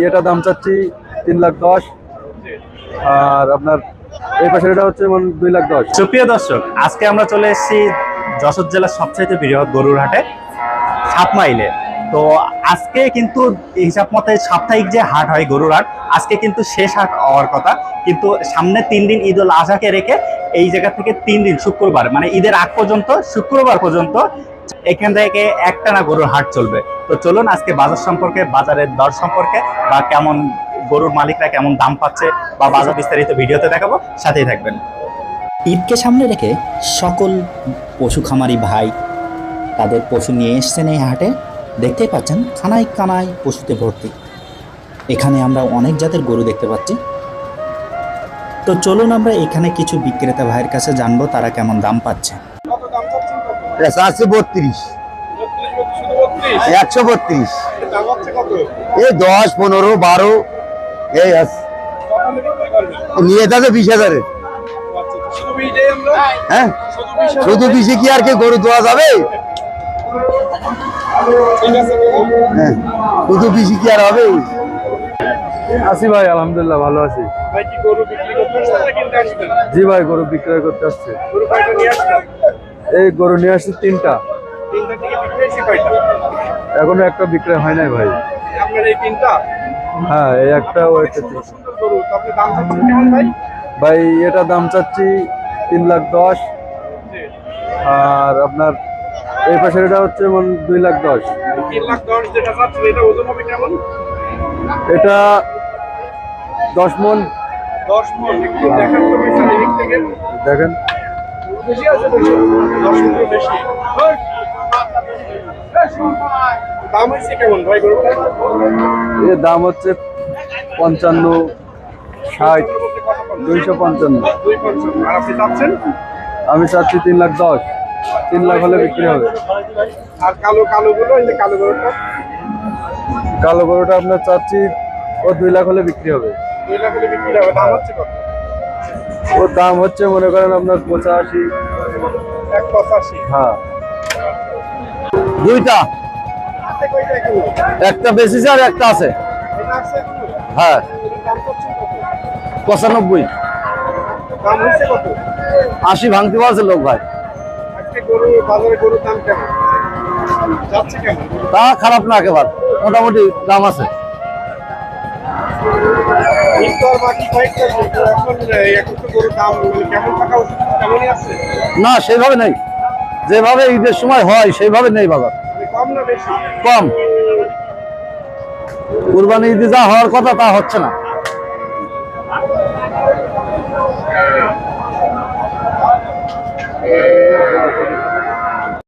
এটা দাম চাচ্ছি 3,10,000 আর আপনার এই পাশের এটা হচ্ছে 2,10,000। সুপ্রিয় দর্শক, আজকে আমরা চলে এসেছি যশোর জেলার সবচাইতে বৃহৎ গরুর হাটে 7 মাইলে। তো আজকে কিন্তু হিসাব মতে সাপ্তাহিক যে হাট হয় গরুর হাট, আজকে কিন্তু শেষ হাট হওয়ার কথা, কিন্তু সামনে 3 দিন ঈদ উল আজহাকে রেখে এই জায়গা থেকে 3 দিন শুক্রবার মানে ঈদের আগ পর্যন্ত শুক্রবার পর্যন্ত এখান থেকে একটানা গরুর হাট চলবে। তো চলুন আজকে বাজার সম্পর্কে, বাজারের দর সম্পর্কে বা কেমন গরুর মালিকরা কেমন দাম পাচ্ছে বা বাজার বিস্তারিত ভিডিওতে দেখাবো, সাথেই থাকবেন। ঈদকে সামনে রেখে সকল পশু খামারি ভাই তাদের পশু নিয়ে এসছেন এই হাটে। দেখতেই পাচ্ছেন খানায় কানায় পশুতে ভর্তি। এখানে আমরা অনেক জাতের গরু দেখতে পাচ্ছি। তো চলুন আমরা এখানে কিছু বিক্রেতা ভাইয়ের কাছে জানবো তারা কেমন দাম পাচ্ছে। 32, 132, এই 10, 15, 12 এই আছে। নিয়ে যাবে 20,000-এর। হ্যাঁ, শুধু 20 কি আর কি গরু দেওয়া যাবে? হ্যাঁ, শুধু 20 কি আর হবে? আছি ভাই, আলহামদুলিল্লাহ ভালো আছি। জি ভাই, গরু বিক্রয় করতে আসছে। এই গরু নিয়ে আসছি 3টা। এখনো একটা বিক্রয় হয় নাই ভাই। হ্যাঁ, এই একটা ভাই, এটা দাম চাচ্ছি 3,10,000 আর আপনার এই পাশের এটা হচ্ছে 2,10,000। এটা 10 মণ। দেখেন এর দাম হচ্ছে 55, 60, 255। আমি চাচ্ছি 3,10,000। 3 লাখ হলে বিক্রি হবে। আর কালো গুলো, এই যে কালো গরুটা, কালো গরুটা আপনার চাচ্ছি ও 2 লাখ হলে বিক্রি হবে। 2 লাখ হলে বিক্রি হবে। দাম হচ্ছে কত? ওর দাম হচ্ছে মনে করেন আপনার 85। 185। হ্যাঁ, দুইটা, হাতে কয়টা এগুলো? একটা বেশিছে আর একটা আছে। এটা আছে এখনো? হ্যাঁ, এটার দাম হচ্ছে কত? 95। দাম হচ্ছে কত? 80 ভাঙতে পারছে লোক ভাই। আজকে বাজারে গরুর দাম কেমন যাচ্ছে, কেমন? তা খারাপ না, একেবারে মোটামুটি দাম আছে। ঈদ তো আর বাকি কয়েকটা দিন, তো এখন তো গরুর দাম মানে কেমন থাকা উচিত, কেমনই আছে? না, সেইভাবে নেই, যেভাবে ঈদের সময় হয় সেইভাবে নেই বাজার। মানে কম না বেশি? কম। কুরবানি ঈদে যা হওয়ার কথা তা হচ্ছে না।